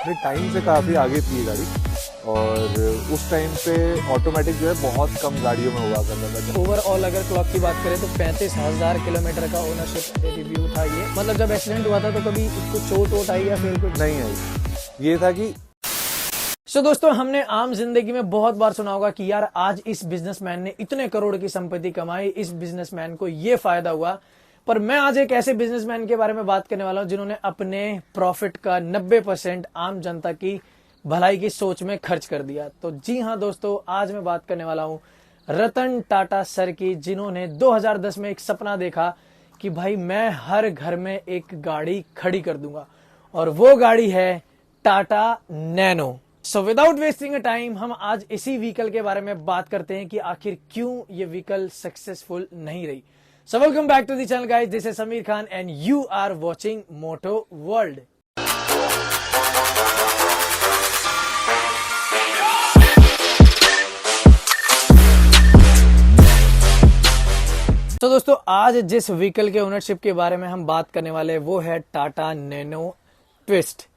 अपने टाइम से काफ़ी आगे थी ये गाड़ी। और उस टाइम पे ऑटोमेटिक जो है बहुत कम गाड़ियों में हुआ करता था। ओवरऑल अगर क्लॉक की बात करें तो 35,000 किलोमीटर का ओनरशिप रिव्यू था ये। मतलब जब एक्सीडेंट हुआ था तो कभी कुछ चोट वोट आई या फिर कुछ नहीं आई। ये था कि दोस्तों, हमने आम जिंदगी में बहुत बार सुना होगा कि यार आज इस बिजनेसमैन ने इतने करोड़ की संपत्ति कमाई, इस बिजनेसमैन को ये फायदा हुआ। पर मैं आज एक ऐसे बिजनेसमैन के बारे में बात करने वाला हूं जिन्होंने अपने प्रॉफिट का 90% आम जनता की भलाई की सोच में खर्च कर दिया। तो जी हां दोस्तों, आज मैं बात करने वाला हूं रतन टाटा सर की, जिन्होंने 2010 में एक सपना देखा कि भाई मैं हर घर में एक गाड़ी खड़ी कर दूंगा, और वो गाड़ी है Tata nano. So without wasting a time हम आज इसी व्हीकल के बारे में बात करते हैं कि आखिर क्यों ये व्हीकल सक्सेसफुल नहीं रही। So welcome back to the channel guys, this is Sameer Khan and you are watching Moto World. तो दोस्तों, आज जिस व्हीकल के ओनरशिप के बारे में हम बात करने वाले हैं वो है टाटा नैनो ट्विस्ट।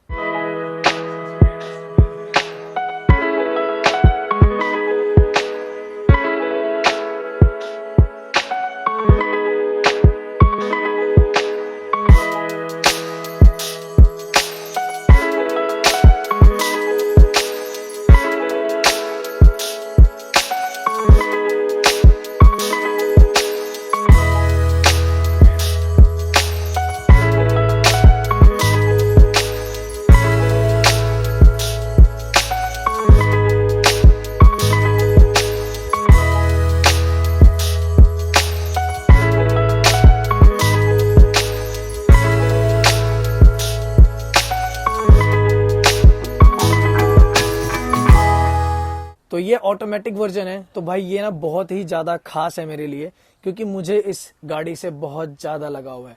तो ये ऑटोमेटिक वर्जन है। तो भाई ये ना बहुत ही ज्यादा खास है मेरे लिए, क्योंकि मुझे इस गाड़ी से बहुत ज्यादा लगाव है।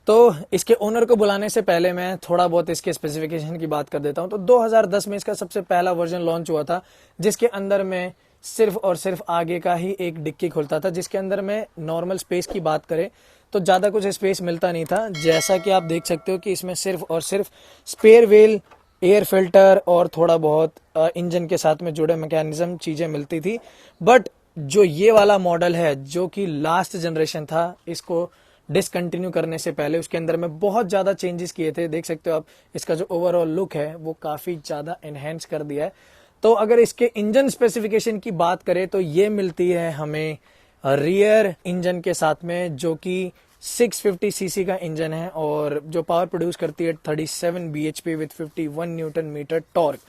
तो इसके ओनर को बुलाने से पहले मैं थोड़ा बहुत इसके स्पेसिफिकेशन की बात कर देता हूं। तो 2010 में इसका सबसे पहला वर्जन लॉन्च हुआ था, जिसके अंदर में सिर्फ और सिर्फ आगे का ही एक डिक्की खुलता था, जिसके अंदर में नॉर्मल स्पेस की बात करें तो ज्यादा कुछ स्पेस मिलता नहीं था। जैसा कि आप देख सकते हो कि इसमें सिर्फ और सिर्फ स्पेयर व्हील, एयर फिल्टर और थोड़ा बहुत इंजन के साथ में जुड़े मैकेनिज्म चीजें मिलती थी। बट जो ये वाला मॉडल है, जो कि लास्ट जनरेशन था, इसको डिसकंटिन्यू करने से पहले उसके अंदर में बहुत ज्यादा चेंजेस किए थे। देख सकते हो आप, इसका जो ओवरऑल लुक है वो काफी ज्यादा एनहेंस कर दिया है। तो अगर इसके इंजन स्पेसिफिकेशन की बात करें तो ये मिलती है हमें रियर इंजन के साथ में, जो कि 650 सीसी का इंजन है और जो पावर प्रोड्यूस करती है 37 bhp with 51 newton metre torque.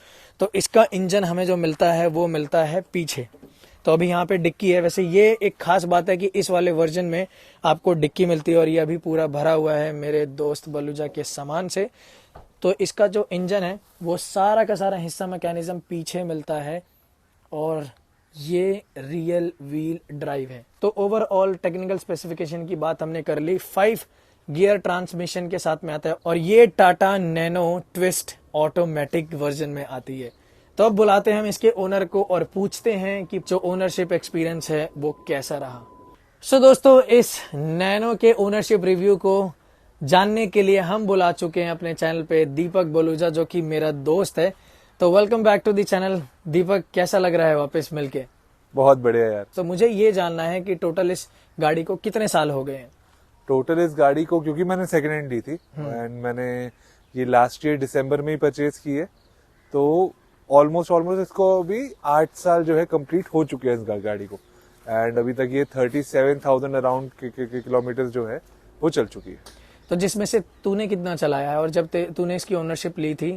तो इसका इंजन हमें जो मिलता है वो मिलता है पीछे। तो अभी यहाँ पे डिक्की है। वैसे ये एक खास बात है कि इस वाले वर्जन में आपको डिक्की मिलती है और ये अभी पूरा भरा हुआ है मेरे दोस्त बलूजा के सामान से। तो इसका जो इंजन है वो सारा का सारा हिस्सा मैकेनिज्म पीछे मिलता है और ये रियल व्हील ड्राइव है। तो ओवरऑल टेक्निकल स्पेसिफिकेशन की बात हमने कर ली। 5 गियर ट्रांसमिशन के साथ में आता है और ये Tata nano twist automatic version में आती है। तो अब बुलाते हैं हम इसके ओनर को और पूछते हैं कि जो ओनरशिप एक्सपीरियंस है वो कैसा रहा। सो दोस्तों, इस नैनो के ओनरशिप रिव्यू को जानने के लिए हम बुला चुके हैं अपने चैनल पे दीपक बलूजा, जो कि मेरा दोस्त है। तो welcome back to the channel Deepak, कैसा लग रहा है वापस मिलके? बहुत बढ़िया यार। तो मुझे ये जानना है कि टोटल इस गाड़ी को कितने साल हो गए हैं? टोटल इस गाड़ी को, क्योंकि मैंने सेकंड हैंड ली थी एंड मैंने ये लास्ट ईयर दिसंबर में ही परचेज की है, तो ऑलमोस्ट इसको अभी 8 साल जो है कंप्लीट हो चुके हैं इस गाड़ी को। एंड अभी तक ये 37,000 अराउंड किलोमीटर जो है वो चल चुकी है। तो जिसमें से तूने कितना चलाया है? और जब तूने इसकी ओनरशिप ली थी,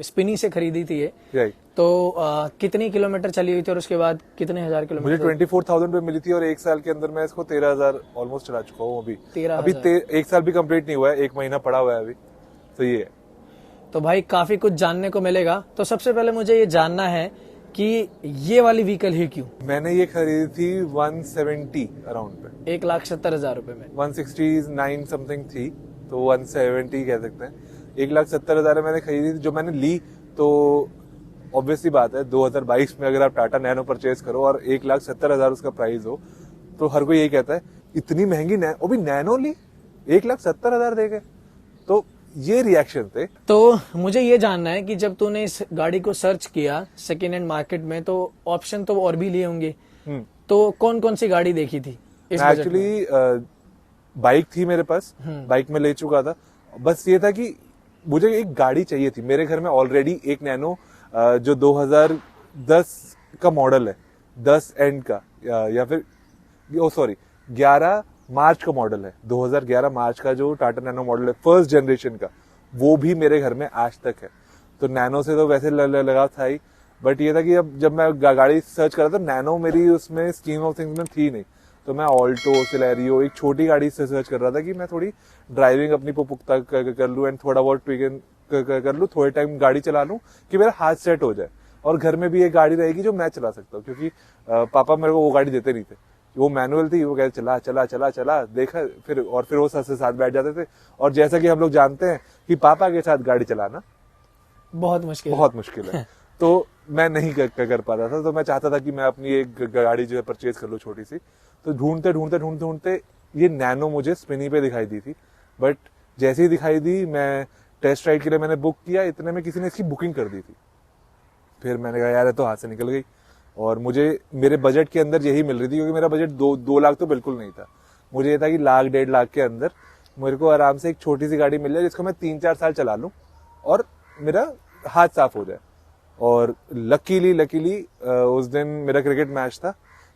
स्पिनी से खरीदी थी ये, राइट, तो कितनी किलोमीटर चली हुई थी और उसके बाद कितने हजार किलोमीटर? मुझे 24,000 पे मिली थी और 1 साल के अंदर मैं इसको 13,000 ऑलमोस्ट चला चुका हूँ। अभी 1 साल भी कंप्लीट नहीं हुआ है, 1 महीना पड़ा हुआ है अभी। तो ये है। तो भाई काफी कुछ जानने को मिलेगा। तो सबसे पहले मुझे ये जानना है कि ये वाली व्हीकल ही क्यों? मैंने ये खरीदी थी 170 अराउंड पे, 1,70,000 रुपए में। 169 समथिंग थी, तो 170 कह सकते हैं। 1,70,000 मैंने खरीदी थी। जो मैंने ली, तो ऑब्वियसली बात है 2022 में अगर आप टाटा नैनो परचेज करो और 1,70,000 उसका प्राइस हो, तो हर कोई यही कहता है इतनी महंगी वो भी नैनो ली 1,70,000 देके। तो ये रिएक्शन थे। तो मुझे ये जानना है कि जब तूने इस गाड़ी को सर्च किया सेकेंड हैंड मार्केट में, तो ऑप्शन तो और भी लिए होंगे, तो कौन कौन सी गाड़ी देखी थी इस बजट में? एक्चुअली बाइक थी मेरे पास, बाइक में ले चुका था। बस ये था कि मुझे एक गाड़ी चाहिए थी। मेरे घर में ऑलरेडी एक नैनो जो 2010 का मॉडल है, 10 एंड का या फिर 11 मार्च का मॉडल है, 2011 मार्च का जो टाटा नैनो मॉडल है फर्स्ट जनरेशन का, वो भी मेरे घर में आज तक है। तो नैनो से तो वैसे लगाव था ही, बट ये था कि अब जब मैं गाड़ी सर्च कर रहा था, नैनो मेरी उसमें स्कीम ऑफ थिंग्स में थी नहीं, तो मैं ऑल्टो, सिलेरियो, एक छोटी गाड़ी से सर्च कर रहा था कि मैं थोड़ी ड्राइविंग अपनी पुख्ता कर लूँ एंड थोड़ा बहुत ट्विगन कर लूँ, थोड़े टाइम गाड़ी चला लूँ कि मेरा हाथ सेट हो जाए, और घर में भी एक गाड़ी रहेगी जो मैं चला सकता हूँ, क्योंकि पापा मेरे को वो गाड़ी देते नहीं थे, वो मैनुअल थी, वो कहते चला चला चला चला देखा, फिर वो साथ बैठ जाते थे। और जैसा कि हम लोग जानते हैं कि पापा के साथ गाड़ी चलाना बहुत मुश्किल है तो मैं नहीं कर पाता था। तो मैं चाहता था कि मैं अपनी एक गाड़ी जो है परचेज कर लूँ छोटी सी। तो ढूंढते ये नैनो मुझे स्पिनी पे दिखाई दी थी, बट जैसे ही दिखाई दी, मैं टेस्ट राइड के लिए मैंने बुक किया, इतने में किसी ने इसकी बुकिंग कर दी थी। फिर मैंने कहा यार, तो हाथ से निकल गई, और मुझे मेरे बजट के अंदर यही मिल रही थी, क्योंकि मेरा बजट 2 लाख तो बिल्कुल नहीं था। मुझे ये था कि 1-1.5 लाख के अंदर मेरे को आराम से एक छोटी सी गाड़ी मिल जाए जिसको मैं 3-4 साल चला लूं और मेरा हाथ साफ हो जाए। और लकीली उस दिन मेरा क्रिकेट मैच था,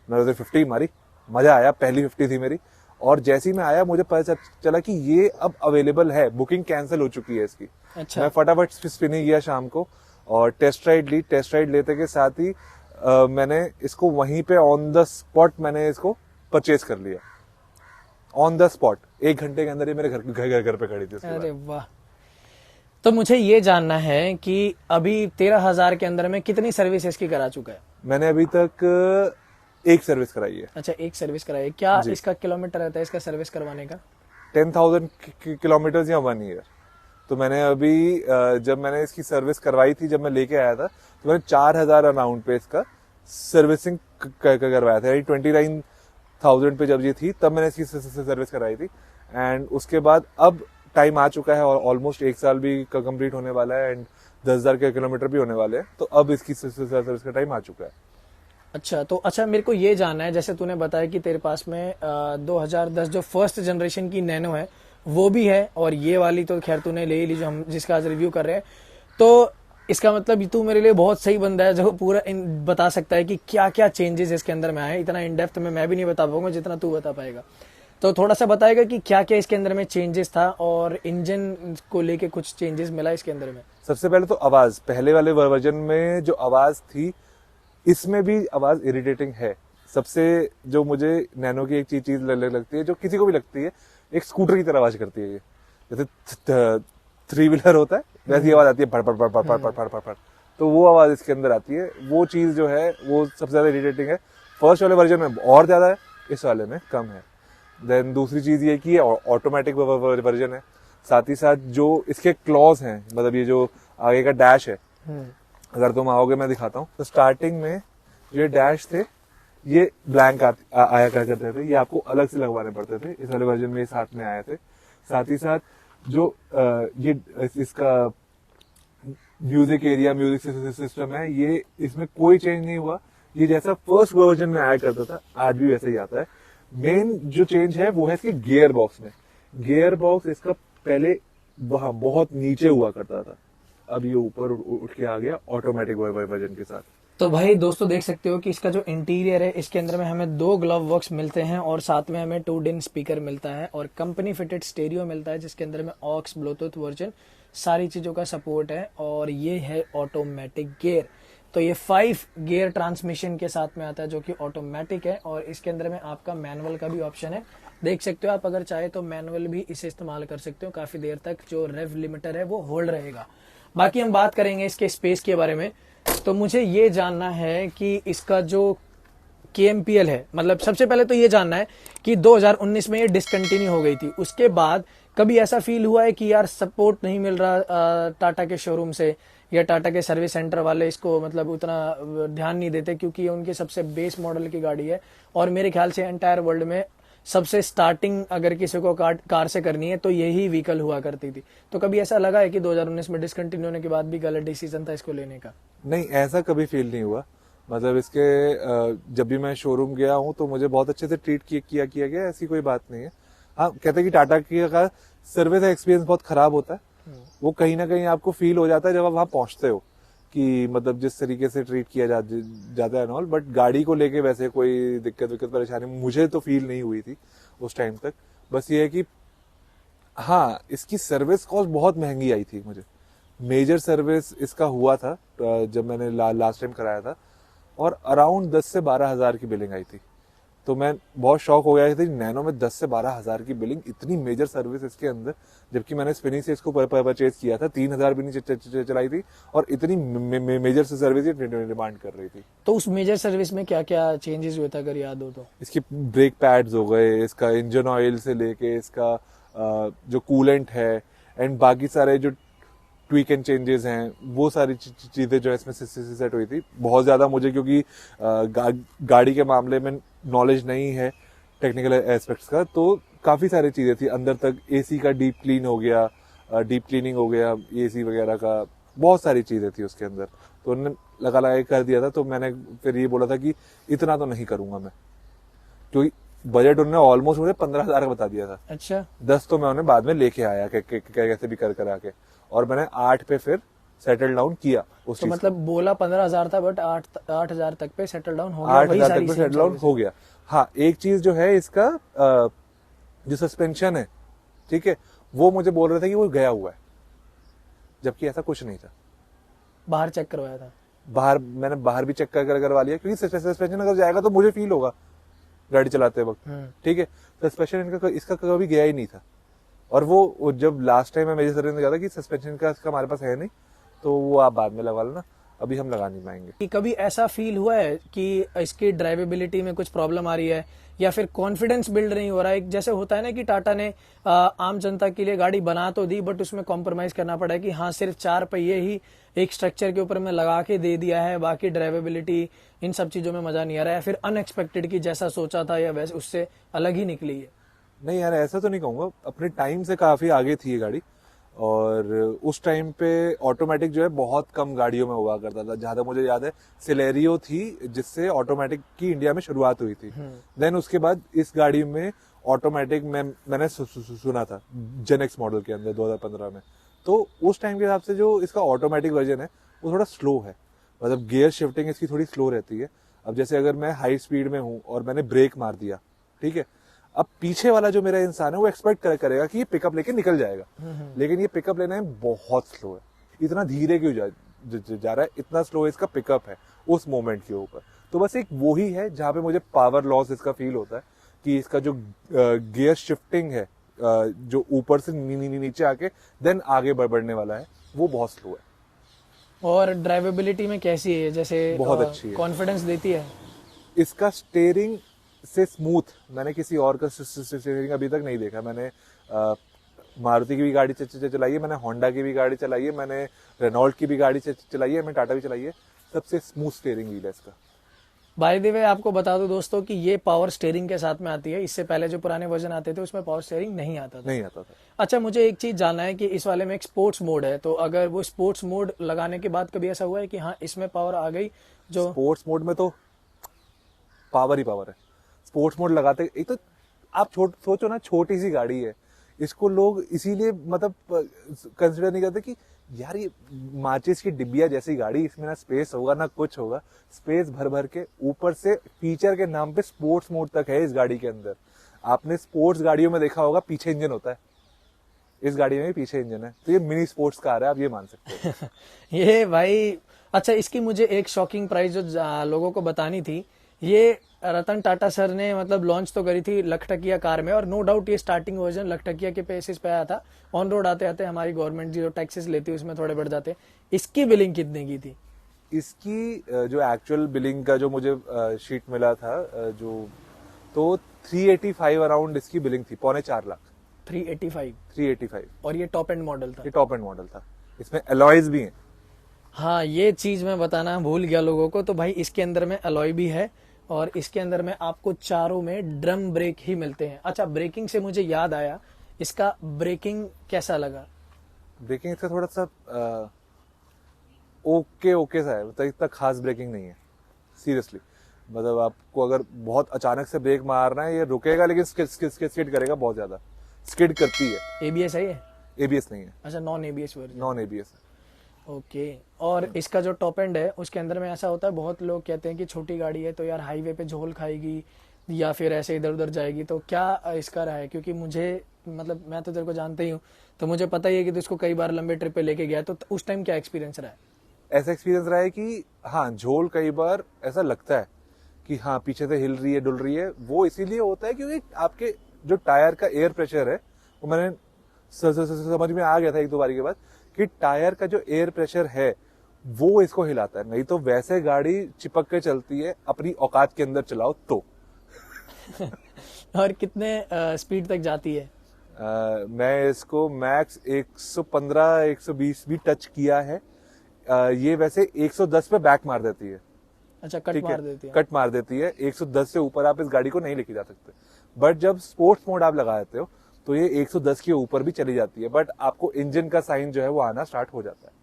मैंने उसे 50 मारी, मजा आया, पहली 50 थी मेरी। और जैसे ही मैं आया, मुझे पता चला कि ये अब अवेलेबल है, बुकिंग कैंसिल हो चुकी है इसकी। अच्छा। मैं फटाफट स्पिनिंग गया शाम को और टेस्ट राइड लेते के साथ ही मैंने इसको वहीं पे ऑन द स्पॉट मैंने इसको परचेज कर लिया, ऑन द स्पॉट। 1 घंटे के अंदर ही मेरे घर पे खड़ी थी। अरे वाह। तो मुझे ये जानना है कि अभी 13,000 के अंदर में कितनी सर्विस इसकी करा चुका है? मैंने अभी तक एक सर्विस कराई है। अच्छा, एक सर्विस कराई है। क्या इसका किलोमीटर रहता है इसका सर्विस करवाने का? 10,000 किलोमीटर या 1 ईयर। तो मैंने अभी जब मैंने इसकी सर्विस करवाई थी, जब मैं लेके आया था, तो मैंने 4,000 अराउंड पे इसका सर्विसिंग करवाया था। 29,000 पे जब ये थी, तब मैंने इसकी सर्विस कराई थी। एंड उसके बाद अब टाइम आ चुका है, और ऑलमोस्ट 1 साल भी कंप्लीट होने वाला है, एंड 10,000 के किलोमीटर भी होने वाले हैं। तो अब इसकी सर्विस का टाइम आ चुका है। अच्छा, तो अच्छा मेरे को ये जानना है, जैसे तूने बताया कि तेरे पास में 2010 जो फर्स्ट जनरेशन की नैनो है वो भी है, और ये वाली तो खैर तूने ले ली जो हम जिसका आज रिव्यू कर रहे हैं। तो इसका मतलब तू मेरे लिए बहुत सही बंदा है जो पूरा बता सकता है कि क्या क्या चेंजेस इसके अंदर में आए। इतना इन डेप्थ में मैं भी नहीं बता पाऊंगा जितना तू बता पाएगा। तो थोड़ा सा बताएगा कि क्या क्या इसके अंदर में चेंजेस था, और इंजन को लेके कुछ चेंजेस मिला इसके अंदर में? सबसे पहले तो आवाज, पहले वाले वर्जन में जो आवाज थी, इसमें भी आवाज इरिटेटिंग है। सबसे जो मुझे नैनो की एक चीज लगती है, जो किसी को भी लगती है, एक स्कूटर की तरह आवाज करती है ये। जैसे 3 व्हीलर होता है वैसी आवाज आती है, फड़ फड़ फड़ फड़ फड़ फड़ फड़ फड़। तो वो आवाज इसके अंदर आती है। वो चीज जो है वो सबसे ज्यादा इरिटेटिंग है। फर्स्ट वाले वर्जन में और ज्यादा है, इस वाले में कम है। देन दूसरी चीज ये कि ऑटोमेटिक वर्जन है, साथ ही साथ जो इसके क्लॉज हैं, मतलब ये जो आगे का डैश है, अगर तुम आओगे मैं दिखाता हूँ। तो स्टार्टिंग में ये डैश थे, ये ब्लैंक आया करते थे, ये आपको अलग से लगवाने पड़ते थे। इस वाले वर्जन में ये साथ में आए थे। साथ ही साथ जो ये इसका म्यूजिक एरिया, म्यूजिक सिस्टम है, ये इसमें कोई चेंज नहीं हुआ। ये जैसा फर्स्ट वर्जन में आया करता था, आज भी वैसे ही आता है। मेन जो चेंज है वो है इसके गियर बॉक्स में। गियर बॉक्स इसका पहले बहुत नीचे हुआ करता था, अब ये ऊपर उठ के आ गया ऑटोमेटिक वर्जन के साथ। तो भाई दोस्तों देख सकते हो कि इसका जो इंटीरियर है, इसके अंदर में हमें 2 ग्लव बॉक्स मिलते हैं, और साथ में हमें 2 डिन स्पीकर मिलता है, और कंपनी फिटेड स्टेरियो मिलता है जिसके अंदर में ऑक्स, ब्लूटूथ वर्जन, सारी चीजों का सपोर्ट है। और ये है ऑटोमेटिक गियर। तो ये 5 गियर ट्रांसमिशन के साथ में आता है जो कि ऑटोमेटिक है, और इसके अंदर में आपका मैनुअल का भी ऑप्शन है। देख सकते हो आप, अगर चाहे तो मैनुअल भी इसे इस्तेमाल कर सकते हो। काफी देर तक जो रेव लिमिटर है वो होल्ड रहेगा। बाकी हम बात करेंगे इसके स्पेस के बारे में। तो मुझे ये जानना है कि इसका जो KMPL है, मतलब सबसे पहले तो ये जानना है कि 2019 में ये डिसकंटिन्यू हो गई थी, उसके बाद कभी ऐसा फील हुआ है कि यार सपोर्ट नहीं मिल रहा टाटा के शोरूम से, या टाटा के सर्विस सेंटर वाले इसको मतलब उतना ध्यान नहीं देते, क्योंकि ये उनके सबसे बेस मॉडल की गाड़ी है, और मेरे ख्याल से एंटायर वर्ल्ड में सबसे स्टार्टिंग अगर किसी को कार से करनी है तो यही व्हीकल हुआ करती थी। तो कभी ऐसा लगा है कि 2019 में डिसकंटिन्यू होने के बाद भी गलत डिसीजन था इसको लेने का? नहीं, ऐसा कभी फील नहीं हुआ। मतलब इसके जब भी मैं शोरूम गया हूँ तो मुझे बहुत अच्छे से ट्रीट किया गया, ऐसी कोई बात नहीं है। हाँ, कहते हैं कि टाटा की का सर्विस एक्सपीरियंस बहुत खराब होता है, वो कहीं ना कहीं आपको फील हो जाता है जब आप वहां पहुंचते हो कि मतलब जिस तरीके से ट्रीट किया जाता है नॉल। बट गाड़ी को लेके वैसे कोई दिक्कत परेशानी मुझे तो फील नहीं हुई थी उस टाइम तक। बस ये है कि हाँ, इसकी सर्विस कॉस्ट बहुत महंगी आई थी मुझे। मेजर सर्विस इसका हुआ था जब मैंने लास्ट टाइम कराया था, और अराउंड 10 से 12 हजार की बिलिंग आई थी। तो मैं बहुत शॉक हो गया था नैनो में 10 से 12 हजार की बिलिंग, इतनी मेजर सर्विस इसके अंदर। जबकि मैंने स्पिनी से इसको परचेज किया था, 3,000 भी नहीं चलाई थी, और इतनी मेजर से सर्विस डिमांड कर रही थी। तो उस मेजर सर्विस में क्या क्या चेंजेस हुए थे अगर याद हो तो? इसकी ब्रेक पैड्स हो गए, इसका इंजन ऑयल से लेके इसका जो कूलेंट है, एंड बाकी सारे जो ट्वीक एंड चेंजेस हैं, वो सारी चीजें जो है इसमें सेट हुई थी। बहुत ज्यादा मुझे क्योंकि गाड़ी के मामले में नॉलेज नहीं है टेक्निकल एस्पेक्ट्स का, तो काफी सारी चीजें थी अंदर तक। एसी का डीप क्लीन हो गया, डीप क्लीनिंग हो गया एसी वगैरह का, बहुत सारी चीजें थी उसके अंदर। तो उन्होंने लगा कर दिया था। तो मैंने फिर ये बोला था कि इतना तो नहीं करूंगा मैं, क्योंकि बजट उन्होंने ऑलमोस्ट मुझे 15,000 का बता दिया था। अच्छा। 10 तो मैं उन्हें बाद में लेके आया कैसे भी कर आके, और मैंने 8 पे फिर सेटल डाउन किया उस तो चीज। मतलब बोला 15,000 था, बट 8,000 तक पे सेटल डाउन हो गया। 8,000 तक पे सेटल डाउन हो गया। हाँ, एक चीज जो है इसका जो सस्पेंशन है, ठीक है, वो मुझे बोल रहे थे कि वो गया हुआ है, जबकि ऐसा कुछ नहीं था। बाहर चेक करवाया था? मैंने बाहर भी चेक करवा लिया, क्योंकि सस्पेंशन अगर जाएगा तो मुझे फील होगा गाड़ी चलाते वक्त, ठीक है। सस्पेंशन इसका कभी गया ही नहीं था। और वो जब लास्ट टाइम मैं मेजर सर्विस में गया था कि सस्पेंशन का इसका हमारे पास है नहीं, तो वो आप बाद में लगवा लेना, अभी हम लगा नहीं पाएंगे। कि कभी ऐसा फील हुआ है कि इसकी ड्राइवेबिलिटी में कुछ प्रॉब्लम आ रही है, या फिर कॉन्फिडेंस बिल्ड नहीं हो रहा है? जैसे होता है ना कि टाटा ने आम जनता के लिए गाड़ी बना तो दी, बट उसमें कॉम्प्रोमाइज करना पड़ा है कि हाँ सिर्फ 4 पहिए ही एक स्ट्रक्चर के ऊपर में लगा के दे दिया है, बाकी ड्राइवेबिलिटी इन सब चीजों में मजा नहीं आ रहा है, फिर अनएक्सपेक्टेड की जैसा सोचा था या वैसे उससे अलग ही निकली है। नहीं यार, ऐसा तो नहीं कहूंगा, अपने टाइम से काफी आगे थी ये गाड़ी। और उस टाइम पे ऑटोमेटिक जो है बहुत कम गाड़ियों में हुआ करता था। जहां तक मुझे याद है सिलेरियो थी जिससे ऑटोमेटिक की इंडिया में शुरुआत हुई थी। देन उसके बाद इस गाड़ी में ऑटोमेटिक मैंने सुना था जेनेक्स मॉडल के अंदर 2015 में। तो उस टाइम के हिसाब से जो इसका ऑटोमेटिक वर्जन है वो थोड़ा स्लो है, मतलब गियर शिफ्टिंग इसकी थोड़ी स्लो रहती है। अब जैसे अगर मैं हाई स्पीड में हूं और मैंने ब्रेक मार दिया, ठीक है, अब पीछे वाला जो मेरा इंसान है वो एक्सपेक्ट करेगा कि ये पिकअप लेके निकल जाएगा, लेकिन ये पिकअप लेने में बहुत स्लो है। इतना धीरे क्यों जा रहा है, इतना स्लो इसका पिकअप है उस मोमेंट के ऊपर। तो बस एक वो ही है जहां पे मुझे पावर लॉस इसका फील होता है कि इसका जो गियर शिफ्टिंग है जो ऊपर से नीचे आके देन आगे बढ़ने वाला है, वो बहुत स्लो है। और ड्राइवेबिलिटी में कैसी है? जैसे बहुत अच्छी है, कॉन्फिडेंस देती है? इसका स्टेयरिंग से स्मूथ मैंने किसी और का स्टीयरिंग अभी तक नहीं देखा। मैंने मारुति की भी गाड़ी चलाई है, मैंने होंडा की भी गाड़ी चलाई है, मैंने रेनॉल्ट की भी गाड़ी चलाई है, मैंने टाटा भी चलाई है। सबसे स्मूथ स्टीयरिंग व्हील है इसका। बाय द वे आपको बता दूं दोस्तों कि ये पावर स्टीयरिंग के साथ में आती है। इससे पहले जो पुराने वर्जन आते थे उसमें पावर स्टीयरिंग नहीं आता था। अच्छा, मुझे एक चीज जानना है कि इस वाले में एक स्पोर्ट्स मोड है, तो अगर वो स्पोर्ट्स मोड लगाने के बाद कभी ऐसा हुआ है कि हाँ इसमें पावर आ गई? जो स्पोर्ट्स मोड में तो पावर ही पावर है। स्पोर्ट्स मोड लगाते, एक तो आप सोचो ना, छोटी सी गाड़ी है, इसको लोग इसीलिए मतलब कंसिडर नहीं करते कि यार ये माचिस की डिब्बिया जैसी गाड़ी, इसमें ना स्पेस होगा ना कुछ होगा। स्पेस भर के ऊपर से फीचर के नाम पे स्पोर्ट्स मोड तक है इस गाड़ी के अंदर। आपने स्पोर्ट्स गाड़ियों में देखा होगा पीछे इंजन होता है, इस गाड़ी में भी पीछे इंजन है, तो ये मिनी स्पोर्ट्स कार है, आप ये मान सकते हो। ये भाई, अच्छा, इसकी मुझे एक शॉकिंग प्राइस जो लोगों को बतानी थी, ये रतन टाटा सर ने मतलब लॉन्च तो करी थी लखटकिया कार में, और नो डाउट ये स्टार्टिंग वर्जन लखटकिया के बेसिस पे आया था। ऑन रोड आते आते हमारी गवर्नमेंट जो टैक्सेस लेती है उसमें थोड़े बढ़ जाते हैं। इसकी बिलिंग कितने की थी? इसकी जो एक्चुअल बिलिंग का जो मुझे शीट मिला था जो, तो 385 अराउंड इसकी बिलिंग थी, 3.25 लाख। 385। और ये टॉप एंड मॉडल था? ये टॉप एंड मॉडल था, इसमें अलॉयज भी हैं। हाँ, ये चीज मैं बताना भूल गया लोगों को, तो भाई इसके अंदर में अलॉय भी है, और इसके अंदर में आपको चारों में ड्रम ब्रेक ही मिलते हैं। अच्छा, ब्रेकिंग से मुझे याद आया, इसका ब्रेकिंग कैसा लगा? ब्रेकिंग इसका थोड़ा सा ओके सा है, मतलब इतना खास ब्रेकिंग नहीं है सीरियसली। मतलब आपको अगर बहुत अचानक से ब्रेक मारना है, ये रुकेगा लेकिन स्किड करेगा, बहुत ज्यादा स्किड करती है। एबीएस है ये? एबीएस नहीं है, अच्छा, non ABS version. Non ABS है। ओके। और इसका जो टॉप एंड है उसके अंदर में ऐसा होता है, बहुत लोग कहते हैं कि छोटी गाड़ी है तो यार हाईवे पे झोल खाएगी या फिर ऐसे इधर उधर जाएगी, तो क्या इसका रहा है? क्योंकि मुझे, मतलब मैं तो तेरे को जानते ही हूँ, तो मुझे पता ही है कि तू इसको कई बार लंबे ट्रिप पे लेके गया, तो उस टाइम क्या एक्सपीरियंस रहा है? ऐसा एक्सपीरियंस रहा है कि हाँ, झोल कई बार ऐसा लगता है कि हाँ पीछे से हिल रही है, डुल रही है। वो इसीलिए होता है क्योंकि आपके जो टायर का एयर प्रेशर है, वो मैंने समझ में आ गया था एक दो बारी के बाद कि टायर का जो एयर प्रेशर है वो इसको हिलाता है। नहीं तो वैसे गाड़ी चिपक के चलती है, अपनी औकात के अंदर चलाओ तो। और कितने स्पीड तक जाती है? मैं इसको मैक्स 115 120 भी टच किया है। ये वैसे 110 पे बैक मार देती है। अच्छा, कट ठीक मार है, देती है। कट मार देती है। 110 से ऊपर आप इस गाड़ी को नहीं लेके जा सकते। बट जब स्पोर्ट्स मोड आप लगा देते हो तो ये 110 के ऊपर भी चली जाती है। बट आपको इंजन का साइन जो है वो आना स्टार्ट हो जाता है।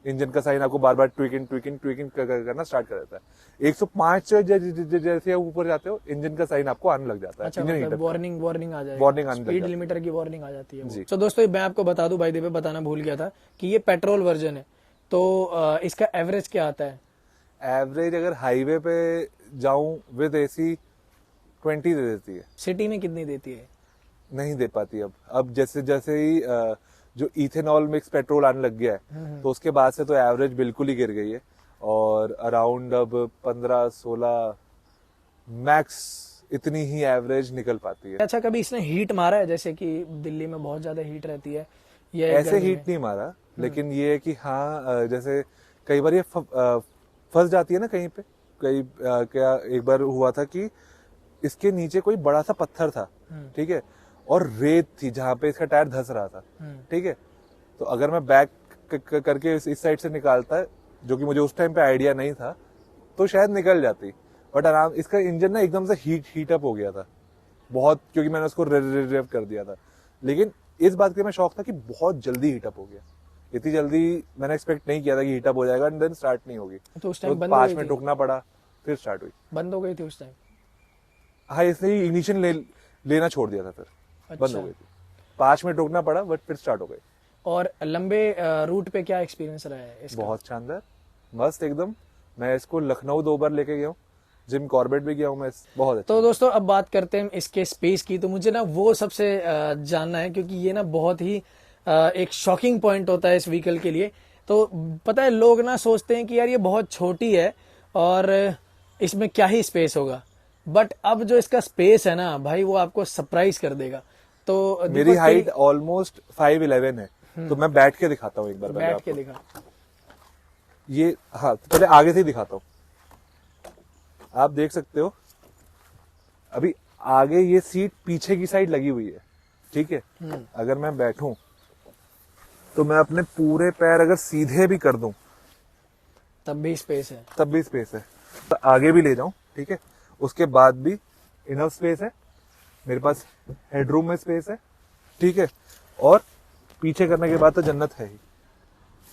इंजन का साइन आपको बार बार ट्विकिंग करना स्टार्ट कर देता है। 105 से जैसे आप ऊपर जाते हो, इंजन का साइन आपको आने लग जाता है। अच्छा, इंजन मतलब हीट अप का। वार्निंग आ जाएगी, वार्निंग आने लग स्पीड जाती है। लिमिटर की वार्निंग आ जाती है। जी। तो दोस्तों मैं आपको बता दूं, भाई देवे बताना भूल गया था कि ये पेट्रोल वर्जन है, तो इसका एवरेज क्या आता है? एवरेज अगर हाईवे पे जाऊं विद एसी 20 दे देती है। सिटी में कितनी देती है? नहीं दे पाती अब जैसे जैसे ही जो इथेनॉल मिक्स पेट्रोल आने लग गया है, तो उसके बाद से तो एवरेज बिल्कुल ही गिर गई है। और अराउंड अब 15-16 मैक्स इतनी ही एवरेज निकल पाती है। अच्छा, कभी इसने हीट मारा है? जैसे कि दिल्ली में बहुत ज्यादा हीट रहती है, ये ऐसे गर्मी हीट में? नहीं मारा, लेकिन ये है कि हाँ जैसे कई बार ये फंस जाती है ना कहीं पे। क्या एक बार हुआ था कि इसके नीचे कोई बड़ा सा पत्थर था, ठीक है, और रेत थी जहां पे इसका टायर धंस रहा था, ठीक है। तो अगर मैं बैक करके इस साइड से निकालता, जो कि मुझे उस टाइम पे आइडिया नहीं था, तो शायद निकल जाती। बट आराम, इसका इंजन ना एकदम से हीट अप हो गया था बहुत, क्योंकि मैंने उसको रेव कर दिया था। लेकिन इस बात का मैं शौक था कि बहुत जल्दी हीट अप हो गया। इतनी जल्दी मैंने एक्सपेक्ट नहीं किया था कि हीट अप हो जाएगा एंड देन स्टार्ट नहीं होगी। तो उस टाइम बंद हो 5 गई मिनट थी? रुकना पड़ा, फिर स्टार्ट हुई। बंद हो गई थी उस टाइम? हाँ, इसने ही इग्निशन लेना छोड़ दिया था, फिर बंद हो गई थी। 5 मिनट रुकना पड़ा बट फिर स्टार्ट हो गई। और लंबे रूट पे क्या एक्सपीरियंस रहा है इसका? बहुत शानदार, मस्त एकदम। मैं इसको लखनऊ 2 बार लेके गया हूँ, जिम कॉर्बेट भी गया हूँ मैं। बहुत अच्छा। तो दोस्तों अब बात करते हैं इसके स्पेस की। तो मुझे ना वो सबसे जानना है, क्योंकि ये ना बहुत ही एक शॉकिंग पॉइंट होता है इस व्हीकल के लिए। तो पता है, लोग ना सोचते हैं कि यार ये बहुत छोटी है और इसमें क्या ही स्पेस होगा, बट अब जो इसका स्पेस है ना भाई, वो आपको सरप्राइज कर देगा। तो मेरी हाइट ऑलमोस्ट 5'11" है, तो मैं बैठ के दिखाता हूँ एक बार। बैठ के दिखा। ये हाँ, पहले आगे से ही दिखाता हूँ। आप देख सकते हो अभी आगे ये सीट पीछे की साइड लगी हुई है, ठीक है। अगर मैं बैठूं तो मैं अपने पूरे पैर अगर सीधे भी कर दूं तब भी स्पेस है। तब भी स्पेस है। तो आगे भी ले जाऊं, ठीक है, उसके बाद भी इनफ स्पेस है मेरे पास। हेडरूम में स्पेस है, ठीक है, और पीछे करने के बाद तो जन्नत है ही,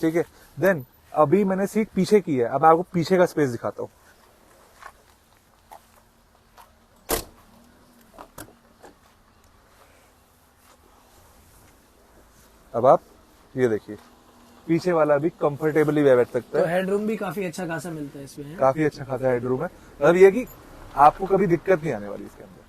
ठीक है। देन अभी मैंने सीट पीछे की है, अब मैं आपको पीछे का स्पेस दिखाता हूं। अब आप ये देखिए, पीछे वाला भी कंफर्टेबली बैठ सकता तो है। हेडरूम भी काफी अच्छा खासा मिलता है इसमें, है? काफी अच्छा खासा हेडरूम है। अब ये कि आपको कभी दिक्कत नहीं आने वाली इसके अंदर।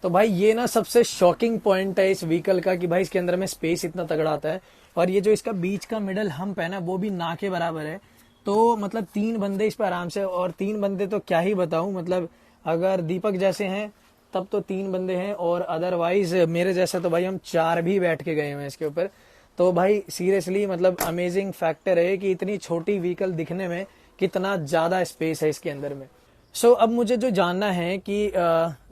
तो भाई ये ना सबसे शॉकिंग पॉइंट है इस व्हीकल का, कि भाई इसके अंदर में स्पेस इतना तगड़ा आता है। और ये जो इसका बीच का मिडल हम्प है ना, वो भी ना के बराबर है। तो मतलब 3 बंदे इस पर आराम से, और 3 बंदे तो क्या ही बताऊं, मतलब अगर दीपक जैसे हैं तब तो 3 बंदे हैं, और अदरवाइज मेरे जैसा तो भाई हम 4 भी बैठ के गए हैं इसके ऊपर। तो भाई सीरियसली मतलब अमेजिंग फैक्टर है कि इतनी छोटी व्हीकल दिखने में कितना ज्यादा स्पेस है इसके अंदर में। सो अब मुझे जो जानना है कि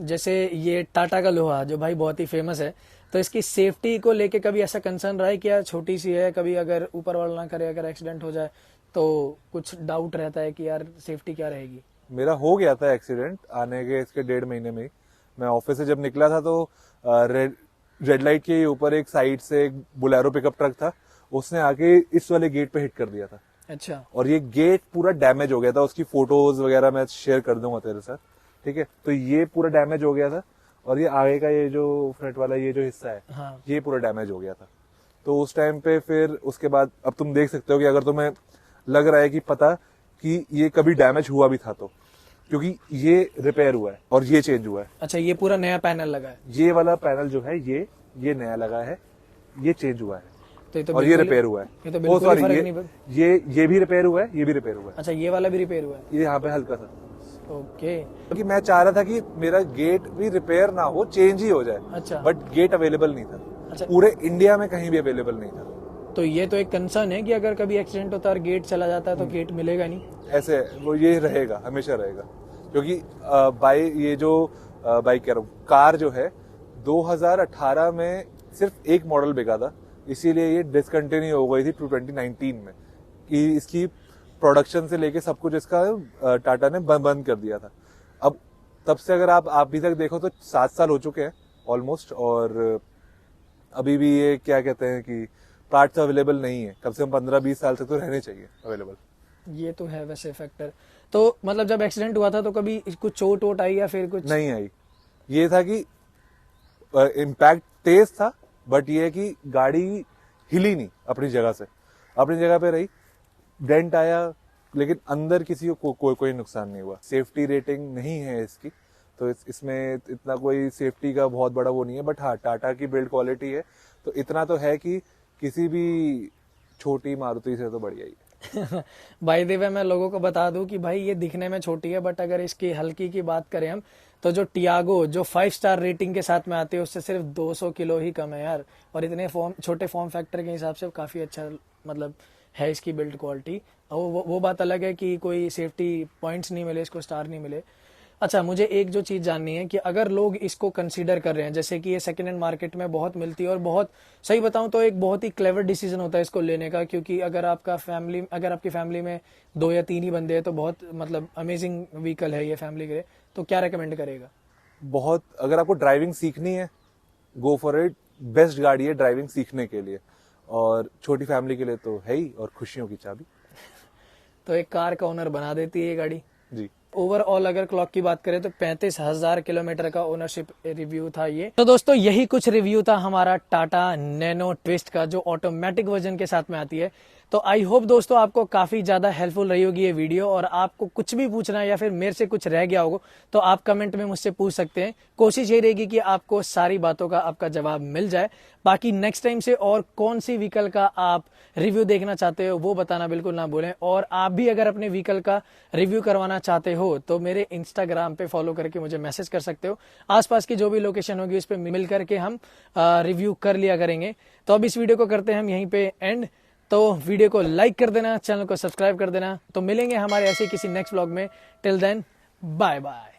जैसे ये टाटा का लोहा जो भाई बहुत ही फेमस है, तो इसकी सेफ्टी को लेके कभी ऐसा कंसर्न रहा है कि यार छोटी सी है, कभी अगर ऊपर वाला ना करे, अगर एक्सीडेंट हो जाए तो कुछ डाउट रहता है कि यार सेफ्टी क्या रहेगी? मेरा हो गया था एक्सीडेंट आने के इसके 1.5 महीने में ही। मैं ऑफिस से जब निकला था तो रेड लाइट के ऊपर एक साइड से एक बोलेरो पिकअप ट्रक था, उसने आके इस वाले गेट पे हिट कर दिया था। अच्छा। और ये गेट पूरा डैमेज हो गया था, उसकी फोटोज वगैरह मैं शेयर कर दूंगा तेरे साथ, ठीक है। तो ये पूरा डैमेज हो गया था और ये आगे का ये जो फ्रंट वाला ये जो हिस्सा है, हाँ। ये पूरा डैमेज हो गया था। तो उस टाइम पे फिर उसके बाद अब तुम देख सकते हो कि अगर तुम्हें लग रहा है कि पता कि ये कभी डैमेज हुआ भी था तो, क्योंकि ये रिपेयर हुआ है और ये चेंज हुआ है। अच्छा, ये पूरा नया पैनल लगा है। ये वाला पैनल जो है ये नया लगा है, ये चेंज हुआ है तो ये तो और ये रिपेयर हुआ है। ये तो बिल्कुल ही फर्क नहीं पड़। ये भी रिपेयर हुआ है, ये भी रिपेयर हुआ है। अच्छा, ये वाला भी रिपेयर हुआ है। ये यहाँ पे हल्का सा, ओके। क्योंकि मैं चाह रहा था कि मेरा गेट भी रिपेयर ना हो, चेंज ही हो जाए। अच्छा। बट गेट अवेलेबल नहीं था। अच्छा। पूरे इंडिया में कहीं भी अवेलेबल नहीं था। तो ये तो एक कंसर्न है कि अगर कभी एक्सीडेंट होता है और गेट चला जाता है तो गेट मिलेगा नहीं। ऐसे वो ये रहेगा, हमेशा रहेगा, क्योंकि ये जो बाइक कह रहा हूँ, कार जो है 2018 में सिर्फ एक मॉडल बिका था, इसीलिए ये डिसकंटिन्यू हो गई थी 2019 में, कि इसकी प्रोडक्शन से लेके सब कुछ इसका टाटा ने बंद कर दिया था। अब तब से अगर आप अभी तक देखो तो 7 साल हो चुके हैं ऑलमोस्ट, और अभी भी ये क्या कहते हैं कि पार्ट्स अवेलेबल नहीं है। कम से कम 15-20 साल तक तो रहने चाहिए अवेलेबल। ये तो है वैसे फैक्टर। तो मतलब जब एक्सीडेंट हुआ था तो कभी कुछ चोट वोट आई या फिर कुछ? नहीं आई। ये था कि इम्पैक्ट तेज था, बट ये है कि गाड़ी हिली नहीं अपनी जगह से, अपनी जगह पे रही। डेंट आया लेकिन अंदर किसी को कोई नुकसान नहीं हुआ। सेफ्टी रेटिंग नहीं है इसकी, तो इसमें इतना कोई सेफ्टी का बहुत बड़ा वो नहीं है। बट हाँ, टाटा की बिल्ड क्वालिटी है तो इतना तो है कि किसी भी छोटी मारुति से तो बढ़िया ही है। बाय द वे मैं लोगों को बता दूं कि भाई ये दिखने में छोटी है, बट अगर इसकी हल्की की बात करें हम तो जो टियागो जो 5 स्टार रेटिंग के साथ में आती है उससे सिर्फ 200 किलो ही कम है यार। और इतने छोटे फॉर्म फैक्टर के हिसाब से काफी अच्छा मतलब है इसकी बिल्ड क्वालिटी। और वो बात अलग है कि कोई सेफ्टी पॉइंट्स नहीं मिले, इसको स्टार नहीं मिले। अच्छा, मुझे एक जो चीज जाननी है कि अगर लोग इसको कंसीडर कर रहे हैं, जैसे कि ये सेकेंड हैंड मार्केट में बहुत मिलती है और बहुत सही बताऊं तो एक बहुत ही क्लेवर डिसीजन होता है इसको लेने का, क्योंकि अगर आपकी फैमिली में 2 या 3 ही बंदे हैं तो बहुत मतलब अमेजिंग व्हीकल है ये फैमिली के लिए। तो क्या रेकमेंड करेगा? बहुत, अगर आपको ड्राइविंग सीखनी है, गो फॉर इट। बेस्ट गाड़ी है ड्राइविंग सीखने के लिए, और छोटी फैमिली के लिए तो है ही, और खुशियों की चाबी। तो एक कार का ओनर बना देती है ये गाड़ी जी। ओवरऑल अगर क्लॉक की बात करें तो 35,000 किलोमीटर का ओनरशिप रिव्यू था ये। तो दोस्तों यही कुछ रिव्यू था हमारा टाटा नैनो ट्विस्ट का, जो ऑटोमेटिक वर्जन के साथ में आती है। तो आई होप दोस्तों आपको काफी ज्यादा हेल्पफुल रही होगी ये वीडियो, और आपको कुछ भी पूछना है या फिर मेरे से कुछ रह गया होगा तो आप कमेंट में मुझसे पूछ सकते हैं। कोशिश ये रहेगी कि आपको सारी बातों का आपका जवाब मिल जाए। बाकी नेक्स्ट टाइम से और कौन सी व्हीकल का आप रिव्यू देखना चाहते हो वो बताना बिल्कुल ना भूलें। और आप भी अगर अपने व्हीकल का रिव्यू करवाना चाहते हो तो मेरे इंस्टाग्राम पे फॉलो करके मुझे मैसेज कर सकते हो। आसपास की जो भी लोकेशन होगी उस पर मिल करके हम रिव्यू कर लिया करेंगे। तो अब इस वीडियो को करते हैं हम यहीं पे एंड। तो वीडियो को लाइक कर देना, चैनल को सब्सक्राइब कर देना। तो मिलेंगे हमारे ऐसे किसी नेक्स्ट व्लॉग में। Till then bye bye.